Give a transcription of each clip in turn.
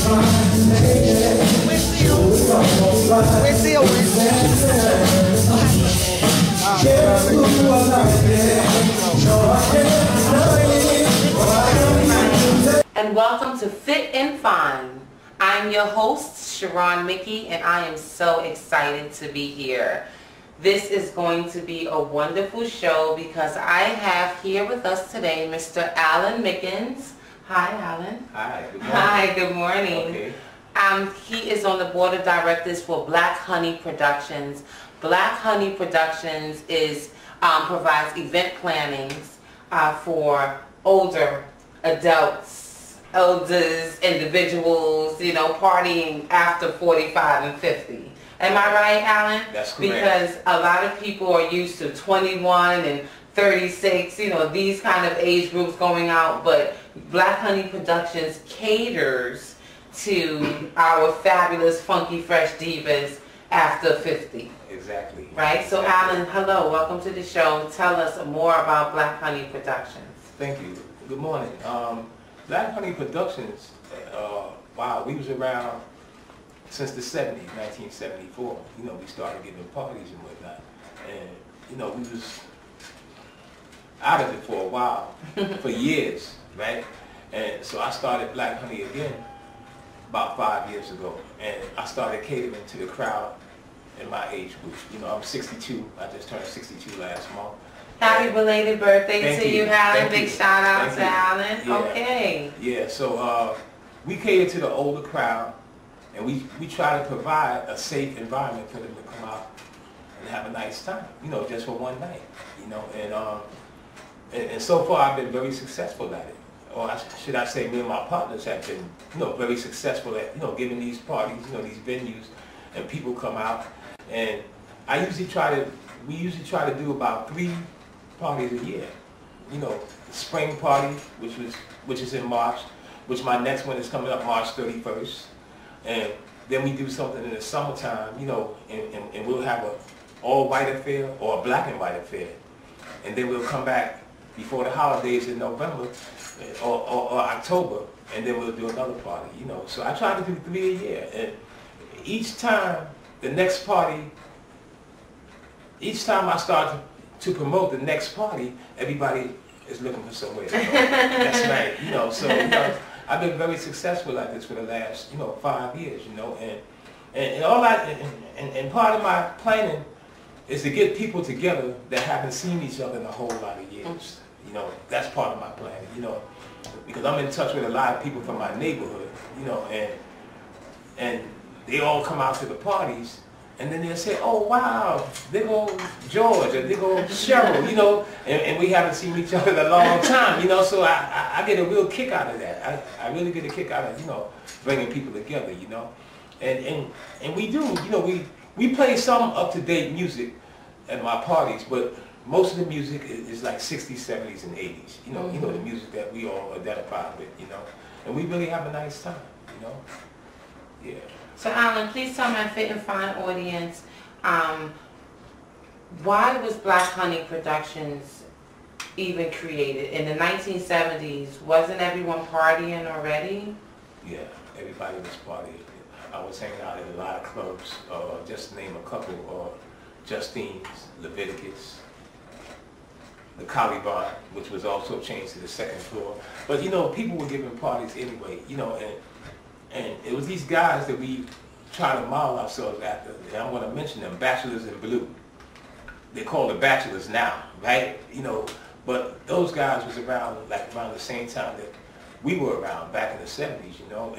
And welcome to Fit and Fine. I'm your host, Sharon Mickey, and I am so excited to be here. This is going to be a wonderful show because I have here with us today Mr. Alan Mickens. Hi, Alan. Hi, good morning. Hi, good morning. Okay. He is on the board of directors for Black Honey Productions. Black Honey Productions is provides event plannings for older adults, elders, individuals, you know, partying after 45 and 50. Am I right, Alan? That's correct. Because a lot of people are used to 21 and 36, you know, these kind of age groups going out, but Black Honey Productions caters to our fabulous, funky, fresh divas after 50. Exactly. Right? So, exactly. Alan, hello. Welcome to the show. Tell us more about Black Honey Productions. Thank you. Good morning. Black Honey Productions, wow, we was around since the 70s, 1974. You know, we started giving parties and whatnot. And, you know, we was out of it for a while, for years, right? And so I started Black Honey again about 5 years ago. And I started catering to the crowd in my age group. You know, I'm 62. I just turned 62 last month. Happy belated birthday to you, Alan. Big shout out to Alan. Yeah. Okay. Yeah, so we cater to the older crowd, and we try to provide a safe environment for them to come out and have a nice time, you know, just for one night, you know. And so far I've been very successful at it. Or should I say, me and my partners have been, you know, very successful at, you know, giving these parties, you know, these venues, and people come out. And we usually try to do about 3 parties a year. You know, the spring party, which is in March, which my next one is coming up March 31st. And then we do something in the summertime, you know, and we'll have a all-white affair or a black and white affair. And then we'll come back before the holidays in November or October, and then we'll do another party, you know. So I try to do 3 a year. And each time the next party, each time I start to promote the next party, everybody is looking for somewhere to go. That's right, you know. So, you know, I've been very successful at this for the last, you know, 5 years, you know. And all that, and part of my planning is to get people together that haven't seen each other in a whole lot of years. You know, that's part of my planning, you know, because I'm in touch with a lot of people from my neighborhood, you know, and they all come out to the parties, and then they'll say, oh, wow, there go George, or there go Cheryl, you know, and we haven't seen each other in a long time, you know, so I get a real kick out of that. I really get a kick out of, you know, bringing people together, you know, and we do, you know, we play some up-to-date music at my parties, but most of the music is like 60s, 70s, and 80s, you know, you know, the music that we all identify with, you know, and we really have a nice time, you know, yeah. So, Alan, please tell my Fit and Fine audience, why was Black Honey Productions even created? In the 1970s, wasn't everyone partying already? Yeah, everybody was partying. I was hanging out in a lot of clubs, just to name a couple, Justine's, Leviticus, the Caliban, which was also changed to the 2nd floor. But, you know, people were giving parties anyway, you know, and it was these guys that we try to model ourselves after, and I'm going to mention them, Bachelors in Blue. They're called the Bachelors now, right? You know, but those guys was around, like around the same time that we were around, back in the 70s, you know,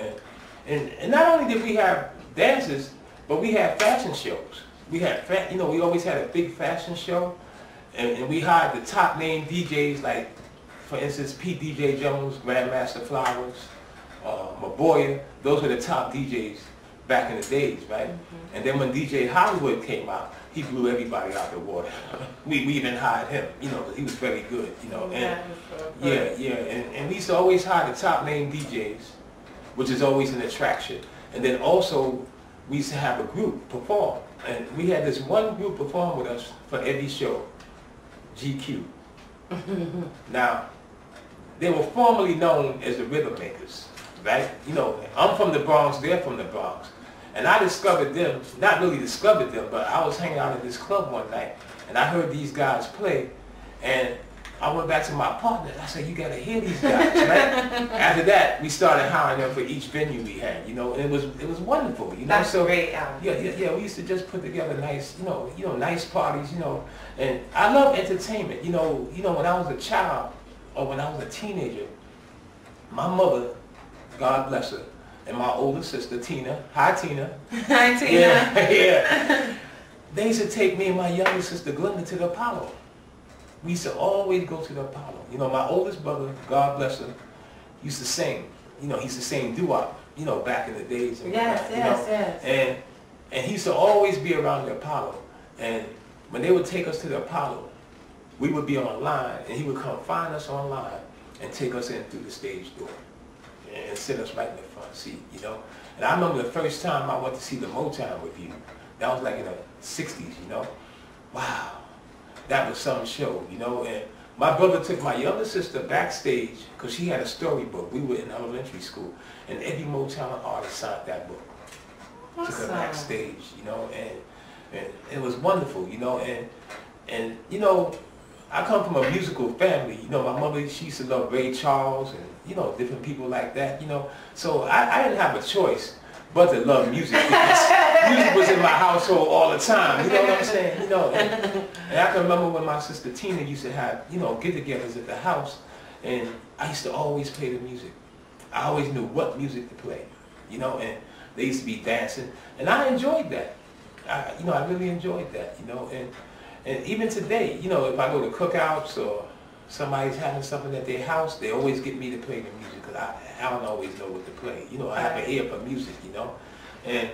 and not only did we have dances, but we had fashion shows. We had, you know, we always had a big fashion show, and we hired the top name DJs, like, for instance, Pete DJ Jones, Grandmaster Flowers, Maboya. Those were the top DJs back in the days, right? And then when DJ Hollywood came out, he blew everybody out the water. we even hired him, you know, he was very good, you know. And and we used to always hire the top name DJs, which is always an attraction. And then also, we used to have a group perform. And we had this one group perform with us for every show, GQ. Now, they were formerly known as the Rhythm Makers. right? You know, I'm from the Bronx, they're from the Bronx. And I discovered them, not really discovered them, but I was hanging out at this club one night, and I heard these guys play, and I went back to my partner, and I said, you gotta hear these guys, right? After that, we started hiring them for each venue we had, you know, and it was wonderful, you know. That's so great, yeah, we used to just put together nice, nice parties, you know, and I love entertainment, you know, when I was a child, or when I was a teenager, my mother, God bless her, and my older sister, Tina. Hi, Tina. Hi, Tina. Yeah, yeah. They used to take me and my younger sister, Glenda, to the Apollo. We used to always go to the Apollo. You know, my oldest brother, God bless him, used to sing. You know, he used to sing doo-wop, you know, back in the days. And Yes. And he used to always be around the Apollo. And when they would take us to the Apollo, we would be online, and he would come find us online and take us in through the stage door and sit us right in the front seat, you know. And I remember the first time I went to see the Motown Review. That was like in the 60s, you know. Wow, that was some show, you know. And my brother took my younger sister backstage because she had a storybook. We were in elementary school, and every Motown artist signed that book. Awesome. Took her backstage, you know, and it was wonderful, you know. And you know, I come from a musical family. You know, my mother, she used to love Ray Charles and, you know, different people like that, you know. So I didn't have a choice but to love music because music was in my household all the time, you know what I'm saying? You know, and I can remember when my sister Tina used to have, you know, get-togethers at the house, and I used to always play the music. I always knew what music to play, you know, and they used to be dancing, and I enjoyed that. I really enjoyed that, you know, and even today, you know, if I go to cookouts or somebody's having something at their house, they always get me to play the music because I don't always know what to play. You know, I have an ear for music, you know. And,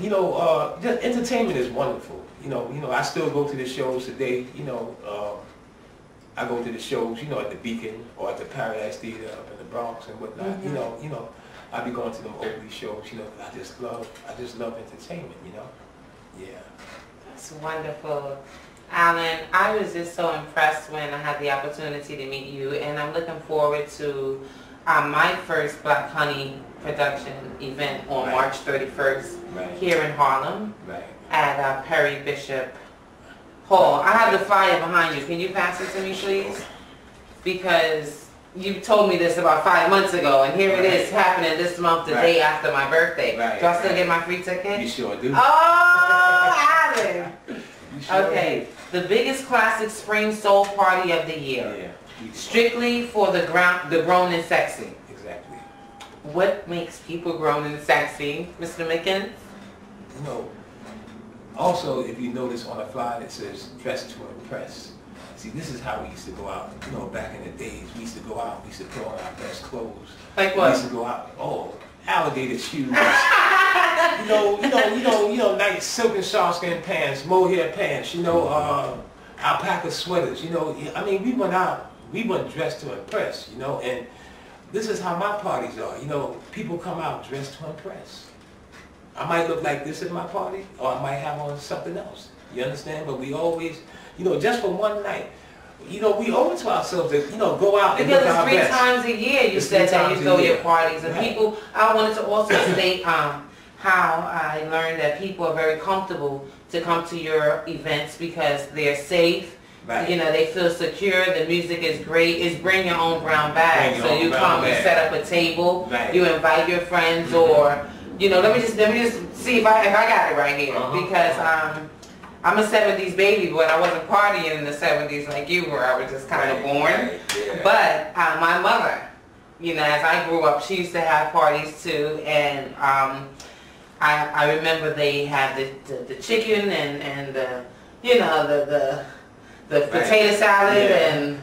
you know, just entertainment is wonderful. You know, I still go to the shows today, you know. I go to the shows, you know, at the Beacon or at the Paradise Theater up in the Bronx and whatnot. Mm-hmm. You know, I be going to them Oakley shows, you know, I just love entertainment, you know. Yeah. That's wonderful. Alan, I was just so impressed when I had the opportunity to meet you, and I'm looking forward to my first Black Honey production event on March 31st here in Harlem at Perry Bishop Hall. I have the flyer behind you. Can you pass it to me, please? Because you told me this about 5 months ago, and here it is happening this month, the day after my birthday. Do I still get my free ticket? You sure do. Oh, Alan! Sure okay, the biggest classic spring soul party of the year. Yeah. Strictly for the grown and sexy. Exactly. What makes people grown and sexy, Mr. Mickens? You know, also, if you notice on the flyer it says dress to impress. See, this is how we used to go out, you know, back in the days. We used to go out, we used to put on our best clothes. Like what? We used to go out, alligator shoes. you know, nice silk and sharkskin pants, mohair pants, you know, alpaca sweaters, you know. I mean, we went dressed to impress, you know, and this is how my parties are, you know. People come out dressed to impress. I might look like this at my party, or I might have on something else, you understand? But we always, you know, just for one night, you know, we owe it to ourselves to, you know, go out and look our best. Because it's 3 times a year you said that you throw your parties. And people, I wanted to also state how I learned that people are very comfortable to come to your events because they're safe. You know, they feel secure. The music is great. It's bring your own brown bag. So you come and set up a table. You invite your friends, or, you know, let me just see if I got it right here, because I'm a 70s baby, but I wasn't partying in the 70s like you were. I was just kind of born. But my mother, you know, as I grew up, she used to have parties too, and I remember they had the chicken and the, you know, the potato salad and,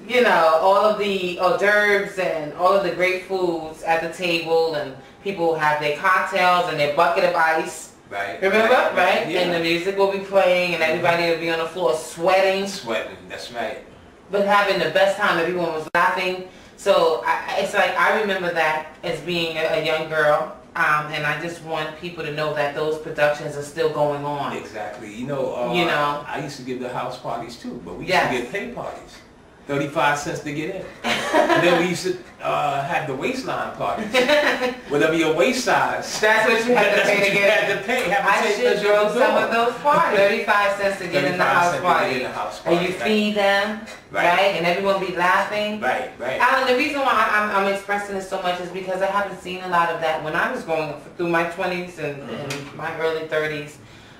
you know, all of the hors d'oeuvres and all of the great foods at the table, and people have their cocktails and their bucket of ice. Remember? Right? Yeah. And the music will be playing, and everybody will be on the floor sweating. Sweating, that's right. But having the best time. Everyone was laughing. So it's like, I remember that as being a young girl. And I just want people to know that those productions are still going on. Exactly. You know, I used to give the house parties too, but we used to get pay parties. 35 cents to get in. And then we used to have the waistline parties. Whatever your waist size. That's what you had to pay to get. Had to pay. I should drove some of those parties. 35 cents to get in the house party. And you feed them, right? And everyone be laughing. Right. Alan, the reason why I'm expressing this so much is because I haven't seen a lot of that. When I was growing up through my 20s and my early 30s,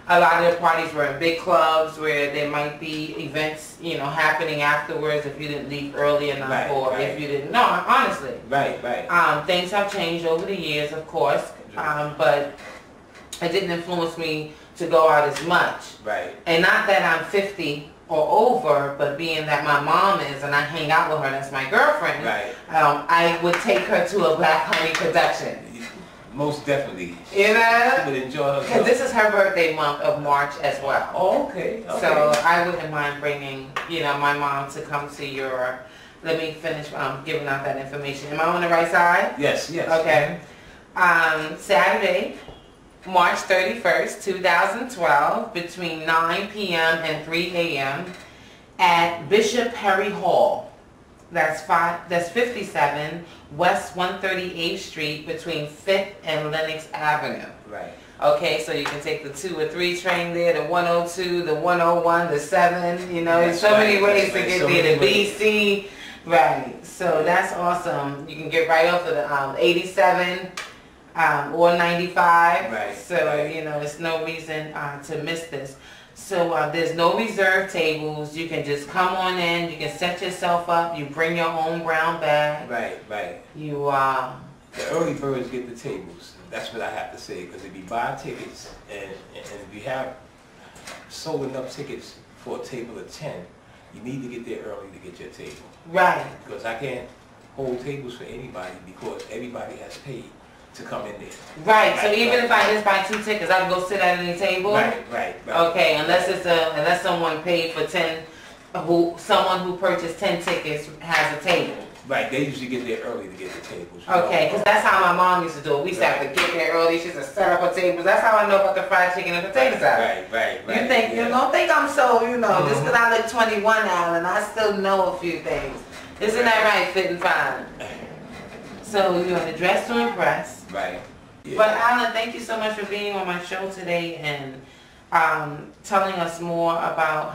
a lot of the parties were in big clubs where there might be events, you know, happening afterwards if you didn't leave early enough or if you didn't. No, honestly. Right. Things have changed over the years, of course, but it didn't influence me to go out as much. Right. And not that I'm 50 or over, but being that my mom is and I hang out with her, that's my girlfriend. Right. I would take her to a Black Honey production. Most definitely. You know? She would enjoy herself. Because this is her birthday month of March as well. Oh, okay. So I wouldn't mind bringing, you know, my mom to come to your, let me finish giving out that information. Am I on the right side? Yes. Okay. Saturday, March 31st, 2012, between 9 p.m. and 3 a.m. at Bishop Perry Hall. That's 57 West 138th Street between 5th and Lenox Avenue. Right. Okay, so you can take the 2 or 3 train there, the 102, the 101, the 7, you know, there's so many ways to get there, the BC. Right, so that's awesome. You can get right off of the 87 or 95. Right. So, you know, it's no reason to miss this. So there's no reserve tables. You can just come on in. You can set yourself up. You bring your own brown bag. Right. You the early birds get the tables. That's what I have to say. Because if you buy tickets and if you have sold enough tickets for a table of 10, you need to get there early to get your table. Right. Because I can't hold tables for anybody because everybody has paid to come in there. Right. So even if I just buy 2 tickets, I can go sit at any table. Right. Okay, unless someone paid for 10, someone who purchased 10 tickets has a table. Right. They usually get there early to get the tables. Okay, because that's how my mom used to do it. We used to have to get there early. She used to set up her tables. That's how I know about the fried chicken and potato salad. Right. You think you don't think I'm so, you know, just because I look 21 now and I still know a few things. Isn't that right, fit and fine? So you're in a dress to impress. Right. Yeah. But Alan, thank you so much for being on my show today and telling us more about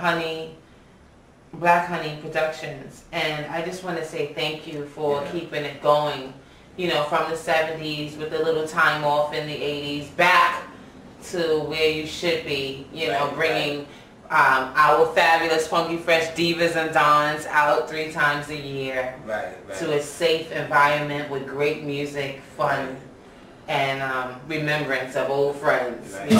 Black Honey Productions. And I just want to say thank you for keeping it going, you know, from the 70s with a little time off in the 80s back to where you should be, you know, bringing our fabulous Funky Fresh Divas and Dons out 3 times a year to a safe environment with great music, fun, and remembrance of old friends. You know,